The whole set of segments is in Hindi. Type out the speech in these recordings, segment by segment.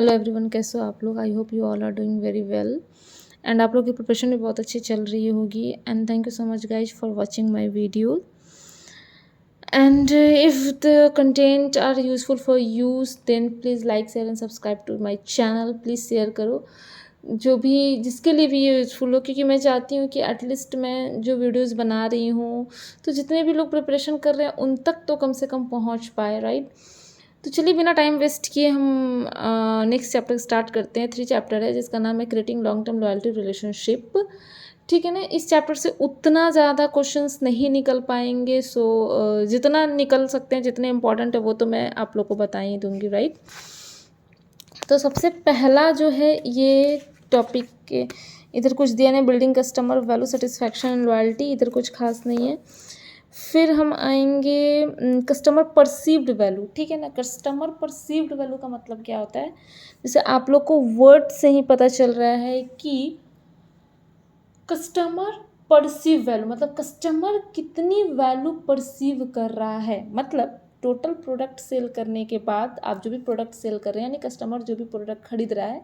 हेलो एवरीवन, कैसे हो आप लोग। I hope you all are doing very well and आप लोग की प्रिपरेशन भी बहुत अच्छी चल रही होगी। And thank you so much guys for watching my video. And if the content are useful for use then please like share and subscribe to my channel. Please share करो जो भी जिसके लिए भी ये यूज़फुल हो, क्योंकि मैं चाहती हूँ कि एटलीस्ट मैं जो वीडियोस बना रही हूँ तो जितने भी लोग प्रिपरेशन कर रहे हैं उन तक तो कम से कम पहुँच पाए, राइट। तो चलिए बिना टाइम वेस्ट किए हम नेक्स्ट चैप्टर स्टार्ट करते हैं। 3 चैप्टर है जिसका नाम है creating long term loyalty relationship. ठीक है ना। इस चैप्टर से उतना ज़्यादा क्वेश्चंस नहीं निकल पाएंगे, सो जितना निकल सकते हैं, जितने इंपॉर्टेंट है वो तो मैं आप लोग को बता ही दूंगी, राइट। तो सबसे पहला जो है ये टॉपिक के इधर कुछ दिया नहीं, building customer value satisfaction and loyalty, इधर कुछ खास नहीं है। फिर हम आएंगे कस्टमर परसीव्ड वैल्यू। ठीक है ना। कस्टमर परसीव्ड वैल्यू का मतलब क्या होता है, जैसे आप लोग को वर्ड से ही पता चल रहा है कि कस्टमर परसीव वैल्यू मतलब कस्टमर कितनी वैल्यू परसीव कर रहा है। मतलब टोटल प्रोडक्ट सेल करने के बाद आप जो भी प्रोडक्ट सेल कर रहे हैं, यानी कस्टमर जो भी प्रोडक्ट खरीद रहा है,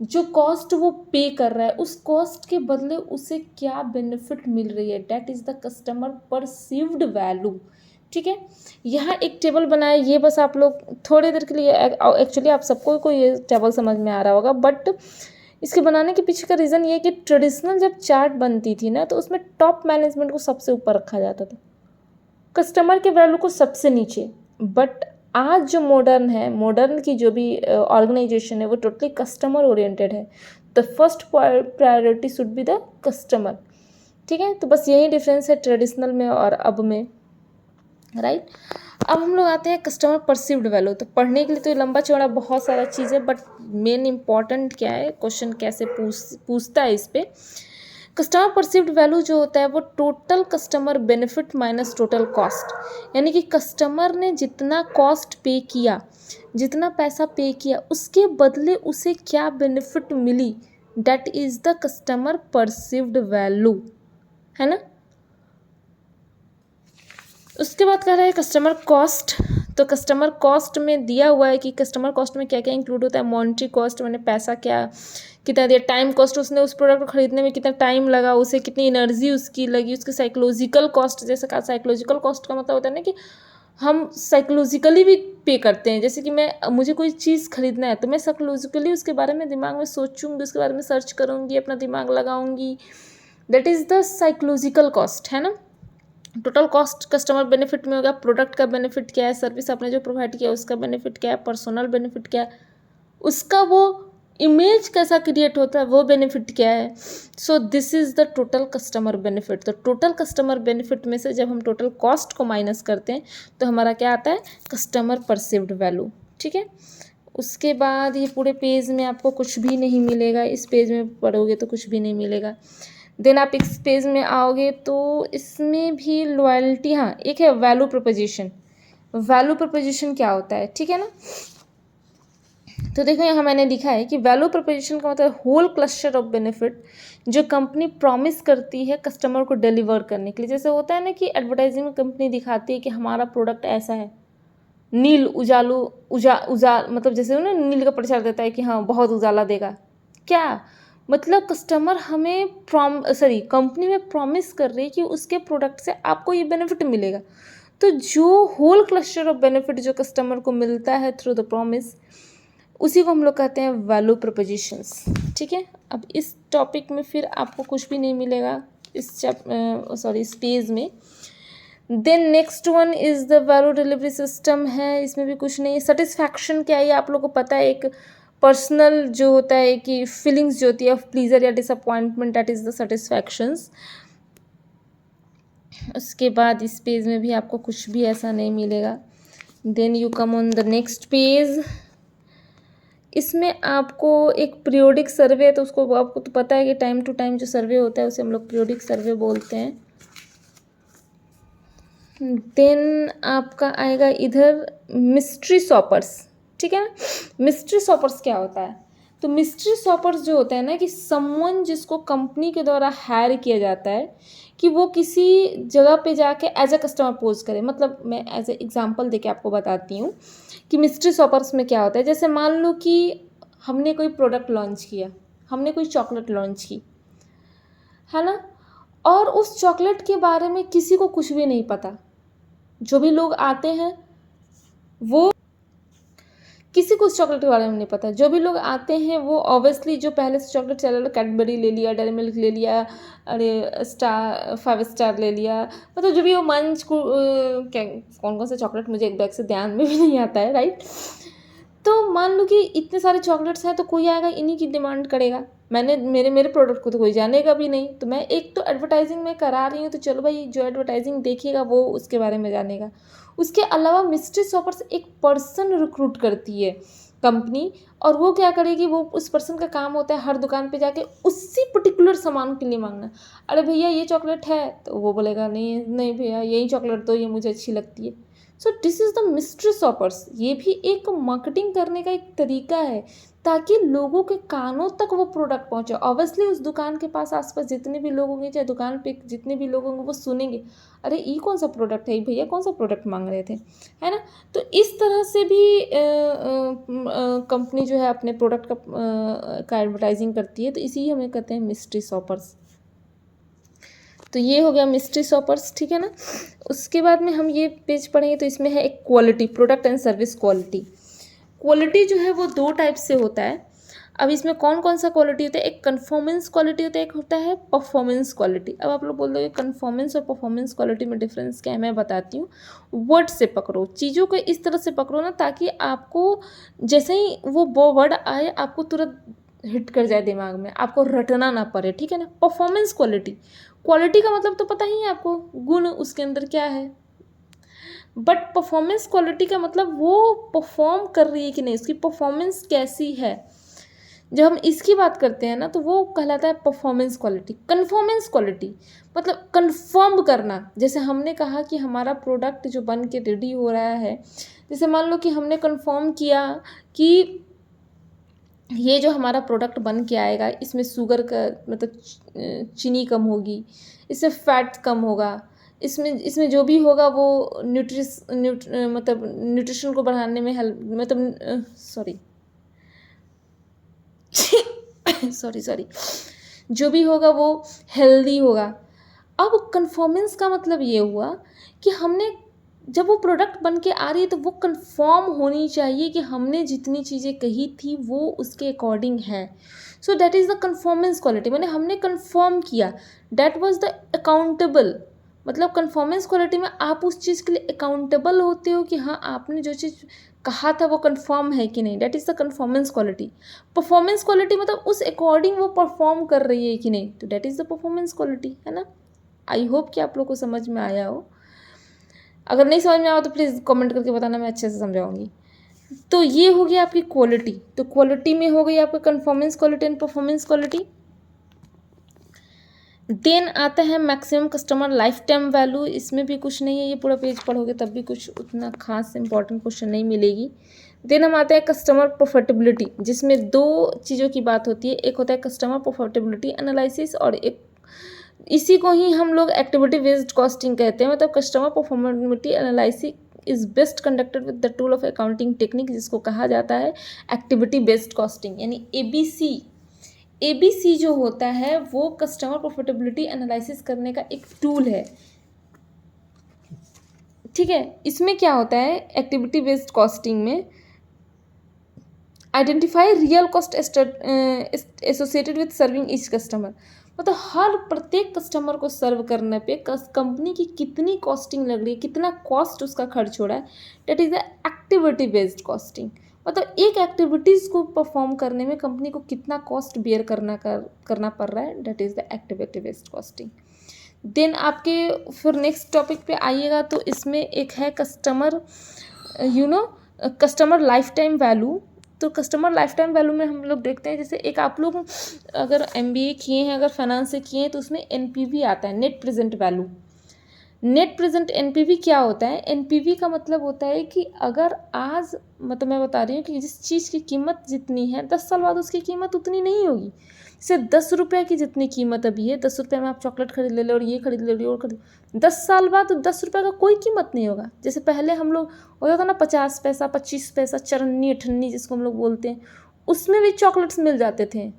जो कॉस्ट वो पे कर रहा है उस कॉस्ट के बदले उसे क्या बेनिफिट मिल रही है, that is the customer perceived value. ठीक है। यहाँ एक टेबल बनाए, ये बस आप लोग थोड़ी देर के लिए, एक्चुअली आप सबको को ये टेबल समझ में आ रहा होगा, बट इसके बनाने के पीछे का रीज़न ये है कि ट्रेडिशनल जब चार्ट बनती थी ना तो उसमें टॉप मैनेजमेंट को सबसे ऊपर रखा जाता था, कस्टमर के वैल्यू को सबसे नीचे। बट आज जो मॉडर्न है, मॉडर्न की जो भी ऑर्गेनाइजेशन है वो टोटली कस्टमर ओरिएंटेड है। The first priority should be the customer. ठीक है। तो बस यही डिफरेंस है ट्रेडिशनल में और अब में, राइट। अब हम लोग आते हैं कस्टमर परसीव्ड वैल्यू। तो पढ़ने के लिए तो ये लंबा चौड़ा बहुत सारा चीज़ है, बट मेन इंपॉर्टेंट क्या है, क्वेश्चन कैसे पूछता है इस पर। कस्टमर परसीव्ड वैल्यू जो होता है वो total customer benefit minus total cost, यानी कि कस्टमर ने जितना कॉस्ट पे किया, जितना पैसा पे किया, उसके बदले उसे क्या बेनिफिट मिली, that is the customer perceived value, है ना। उसके बाद कह रहा है कस्टमर कॉस्ट। तो कस्टमर कॉस्ट में दिया हुआ है कि कस्टमर कॉस्ट में क्या क्या इंक्लूड होता है। मॉनिटरी कॉस्ट मैंने पैसा क्या कितना दिया, टाइम कॉस्ट उसने उस प्रोडक्ट को खरीदने में कितना टाइम लगा, उसे कितनी एनर्जी उसकी लगी, उसकी साइकोलॉजिकल कॉस्ट। जैसे कहा साइकोलॉजिकल कॉस्ट का मतलब होता है ना कि हम साइकोलॉजिकली भी पे करते हैं। जैसे कि मुझे कोई चीज़ खरीदना है तो मैं साइकोलॉजिकली उसके बारे में दिमाग में सोचूंगी, उसके बारे में सर्च करूँगी, अपना दिमाग लगाऊंगी, that is the psychological cost, है ना। टोटल कॉस्ट कस्टमर बेनिफिट में होगा, प्रोडक्ट का बेनिफिट क्या है, सर्विस आपने जो प्रोवाइड किया उसका बेनिफिट क्या है, पर्सनल बेनिफिट क्या है, उसका वो इमेज कैसा क्रिएट होता है वो बेनिफिट क्या है। So this is the total customer benefit. तो टोटल कस्टमर बेनिफिट में से जब हम टोटल कॉस्ट को माइनस करते हैं तो हमारा क्या आता है, कस्टमर परसीव्ड वैल्यू। ठीक है। उसके बाद ये पूरे पेज में आपको कुछ भी नहीं मिलेगा, इस पेज में पढ़ोगे तो कुछ भी नहीं मिलेगा। देन आप इस पेज में आओगे तो इसमें भी लॉयल्टी, हाँ एक है वैल्यू प्रपोजिशन। वैल्यू प्रपोजिशन क्या होता है, ठीक है ना। तो देखो यहाँ मैंने लिखा है कि वैल्यू प्रपोजिशन का मतलब होल क्लस्टर ऑफ बेनिफिट जो कंपनी प्रॉमिस करती है कस्टमर को डिलीवर करने के लिए। जैसे होता है ना कि एडवर्टाइजिंग में कंपनी दिखाती है कि हमारा प्रोडक्ट ऐसा है, नील उजालू मतलब जैसे ना नील का प्रचार देता है कि हाँ बहुत उजाला देगा, क्या मतलब कस्टमर हमें कंपनी में प्रॉमिस कर रही है कि उसके प्रोडक्ट से आपको ये बेनिफिट मिलेगा। तो जो होल क्लस्टर ऑफ बेनिफिट जो कस्टमर को मिलता है थ्रू द प्रॉमिस, उसी को हम लोग कहते हैं वैल्यू प्रपोजिशंस। ठीक है। अब इस टॉपिक में फिर आपको कुछ भी नहीं मिलेगा इस पेज में। Then next one is the value delivery system है, इसमें भी कुछ नहीं है। सेटिस्फैक्शन क्या है, आप लोगों को पता है, एक पर्सनल जो होता है कि फीलिंग्स जो होती है ऑफ प्लीजर या डिसअपॉइंटमेंट, दैट इज़ द सेटिस्फैक्शंस। उसके बाद इस पेज में भी आपको कुछ भी ऐसा नहीं मिलेगा। Then you come on the next page. इसमें आपको एक पीरियोडिक सर्वे है, तो उसको आपको तो पता है कि टाइम टू टाइम जो सर्वे होता है उसे हम लोग पीरियोडिक सर्वे बोलते हैं। देन आपका आएगा इधर मिस्ट्री शॉपर्स। ठीक है ना। मिस्ट्री शॉपर्स क्या होता है, तो मिस्ट्री शॉपर्स जो होते हैं ना कि समवन जिसको कंपनी के द्वारा हायर किया जाता है कि वो किसी जगह पे जाके एज अ कस्टमर पोज करे। मतलब मैं एज ए एग्जांपल देके आपको बताती हूँ कि मिस्ट्री शॉपर्स में क्या होता है। जैसे मान लो कि हमने कोई प्रोडक्ट लॉन्च किया, हमने कोई चॉकलेट लॉन्च की, है ना, और उस चॉकलेट के बारे में किसी को कुछ भी नहीं पता। जो भी लोग आते हैं वो किसी को उस चॉकलेट के बारे में नहीं पता। जो भी लोग आते हैं वो ऑब्वियसली जो पहले से चॉकलेट चल रहा है, कैडबरी ले लिया, डेयरी मिल्क ले लिया, अरे स्टार 5 स्टार ले लिया, मतलब जो भी वो मंच को कौन कौन सा चॉकलेट मुझे एक बैग से ध्यान में भी नहीं आता है, राइट। तो मान लो कि इतने सारे चॉकलेट्स हैं तो कोई आएगा इन्हीं की डिमांड करेगा। मैंने मेरे प्रोडक्ट को तो कोई जानेगा भी नहीं, तो मैं एक तो एडवर्टाइजिंग में करा रही हूँ, तो चलो भाई जो एडवर्टाइजिंग देखेगा वो उसके बारे में जानेगा। उसके अलावा मिस्ट्री शॉपर्स एक पर्सन रिक्रूट करती है कंपनी, और वो क्या करेगी, वो उस पर्सन का काम होता है हर दुकान पे जाके उसी पर्टिकुलर सामान के लिए मांगना। अरे भैया ये चॉकलेट है, तो वो बोलेगा नहीं नहीं भैया यही चॉकलेट दो, ये मुझे अच्छी लगती है। So this is the mystery shoppers. ये भी एक मार्केटिंग करने का एक तरीका है ताकि लोगों के कानों तक वो प्रोडक्ट पहुंचे। ऑब्वियसली उस दुकान के पास आसपास जितने भी लोग होंगे, चाहे दुकान पे जितने भी लोग होंगे, वो सुनेंगे अरे ये कौन सा प्रोडक्ट है, भैया कौन सा प्रोडक्ट मांग रहे थे, है ना। तो इस तरह से भी कंपनी जो है अपने प्रोडक्ट का एडवर्टाइजिंग करती है। तो इसी हमें कहते हैं मिस्ट्री शॉपर्स। तो ये हो गया मिस्ट्री शॉपर्स, ठीक है ना। उसके बाद में हम ये पेज पढ़ेंगे तो इसमें है एक quality, product and service quality. Quality जो है वो 2 टाइप से होता है। अब इसमें कौन कौन सा क्वालिटी होता है, एक कन्फॉर्मेंस क्वालिटी होता है, एक होता है परफॉर्मेंस क्वालिटी। अब आप लोग बोल दोगे कन्फॉर्मेंस और परफॉर्मेंस क्वालिटी में डिफरेंस क्या है, मैं बताती हूँ। वर्ड से पकड़ो, चीज़ों को इस तरह से पकड़ो ना ताकि आपको जैसे ही वो वर्ड आए आपको तुरंत हिट कर जाए दिमाग में, आपको रटना ना पड़े, ठीक है ना। परफॉर्मेंस क्वालिटी, क्वालिटी का मतलब तो पता ही है आपको, गुण उसके अंदर क्या है। बट परफॉर्मेंस क्वालिटी का मतलब वो परफॉर्म कर रही है कि नहीं, उसकी परफॉर्मेंस कैसी है। जब हम इसकी बात करते हैं ना तो वो कहलाता है परफॉर्मेंस क्वालिटी। कन्फॉर्मेंस क्वालिटी मतलब कन्फर्म करना। जैसे हमने कहा कि हमारा प्रोडक्ट जो बन के रेडी हो रहा है, जैसे मान लो कि हमने कन्फर्म किया कि ये जो हमारा प्रोडक्ट बन के आएगा इसमें शुगर का मतलब चीनी कम होगी, इसमें फैट कम होगा, इसमें जो भी होगा वो मतलब न्यूट्रिशन को बढ़ाने में हेल्प, मतलब सॉरी जो भी होगा वो हेल्दी होगा। अब कन्फर्मेंस का मतलब ये हुआ कि हमने जब वो प्रोडक्ट बन के आ रही है तो वो कंफर्म होनी चाहिए कि हमने जितनी चीज़ें कही थी वो उसके अकॉर्डिंग है। So that is the conformance quality, मैंने हमने कंफर्म किया, दैट वाज द अकाउंटेबल। मतलब कन्फर्मेंस क्वालिटी में आप उस चीज़ के लिए अकाउंटेबल होते हो कि हाँ आपने जो चीज़ कहा था वो कंफर्म है कि नहीं, that is the conformance quality. Performance quality मतलब उस अकॉर्डिंग वो परफॉर्म कर रही है कि नहीं, तो that is the performance quality, है ना। आई होप कि आप लोग को समझ में आया हो। अगर नहीं समझ में आया तो प्लीज़ कमेंट करके बताना, मैं अच्छे से समझाऊंगी। तो ये हो गया आपकी क्वालिटी। तो क्वालिटी में हो गई आपका conformance quality and performance quality. Then आता है maximum customer life time value. इसमें भी कुछ नहीं है, ये पूरा पेज पढ़ोगे तब भी कुछ उतना खास इंपॉर्टेंट क्वेश्चन नहीं मिलेगी। देन हम आते हैं कस्टमर प्रॉफिटेबिलिटी, जिसमें 2 चीज़ों की बात होती है। एक होता है कस्टमर प्रॉफिटेबिलिटी एनालिसिस और एक इसी को ही हम लोग एक्टिविटी बेस्ड कॉस्टिंग कहते हैं। मतलब customer profitability analysis is best conducted with the tool of accounting technique, जिसको कहा जाता है एक्टिविटी बेस्ड कॉस्टिंग, यानी एबीसी जो होता है वो कस्टमर प्रॉफिटेबिलिटी एनालिसिस करने का एक टूल है, ठीक है। इसमें क्या होता है एक्टिविटी बेस्ड कॉस्टिंग में, identify real cost associated with serving each customer. मतलब हर प्रत्येक कस्टमर को सर्व करने पे कंपनी की कितनी कॉस्टिंग लग रही है, कितना कॉस्ट उसका खर्च हो रहा है, that is the activity based costing. मतलब एक एक्टिविटीज़ को परफॉर्म करने में कंपनी को कितना कॉस्ट बियर करना पड़ रहा है, that is the activity based costing. Then आपके फिर नेक्स्ट टॉपिक पे आइएगा तो इसमें एक है customer customer life time value. तो कस्टमर लाइफ टाइम वैल्यू में हम लोग देखते हैं, जैसे एक आप लोग अगर MBA किए हैं, अगर फाइनेंस से किए हैं तो उसमें NPV आता है, net present value. Net present NPV क्या होता है? एनपीवी का मतलब होता है कि अगर आज मतलब मैं बता रही हूँ कि जिस चीज़ की कीमत जितनी है 10 साल बाद उसकी कीमत उतनी नहीं होगी। जैसे 10 रुपये की जितनी कीमत अभी है, 10 रुपये में आप चॉकलेट खरीद ले लो और ये खरीद ले लो और खरीद, 10 साल बाद 10 रुपये का कोई कीमत नहीं होगा। जैसे पहले हम लोग होता था ना 50 पैसा 25 पैसा चरन्नी अठन्नी जिसको हम लोग बोलते हैं, उसमें भी चॉकलेट्स मिल जाते थे।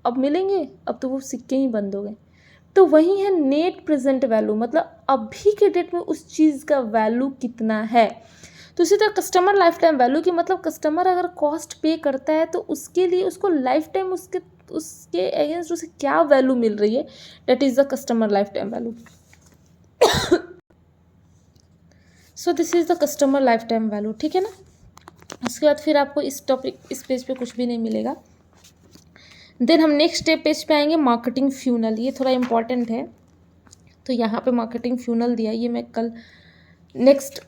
अब मिलेंगे? अब तो वो सिक्के ही बंद हो गए। तो वही है नेट प्रेजेंट वैल्यू, मतलब अभी के डेट में उस चीज़ का वैल्यू कितना है। तो इसी तरह कस्टमर लाइफ टाइम वैल्यू की मतलब कस्टमर अगर कॉस्ट पे करता है तो उसके लिए उसको लाइफ टाइम उसके अगेंस्ट उसे क्या वैल्यू मिल रही है, that is the customer life time value. So this is the customer life time value, ठीक है ना। उसके बाद फिर आपको इस पेज पे कुछ भी नहीं मिलेगा। देन हम नेक्स्ट पेज पे आएंगे, मार्केटिंग फ्यूनल। ये थोड़ा इंपॉर्टेंट है, तो यहाँ पे मार्केटिंग फ्यूनल दिया, ये मैं कल नेक्स्ट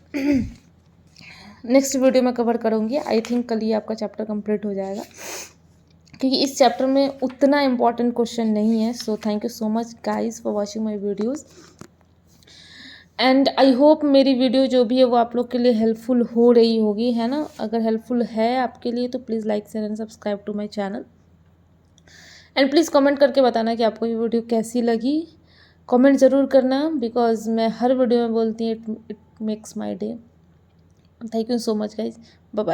वीडियो में कवर करूँगी। आई थिंक कल ये आपका चैप्टर कंप्लीट हो जाएगा, क्योंकि इस चैप्टर में उतना इम्पॉर्टेंट क्वेश्चन नहीं है। So thank you so much guys for watching my videos, and I hope मेरी वीडियो जो भी है वो आप लोग के लिए हेल्पफुल हो रही होगी, है ना। अगर हेल्पफुल है आपके लिए तो please like share and subscribe to my channel, and please comment करके बताना कि आपको ये वीडियो कैसी लगी। कमेंट ज़रूर करना, बिकॉज मैं हर वीडियो में बोलती हूँ it makes my day. Thank you so much guys.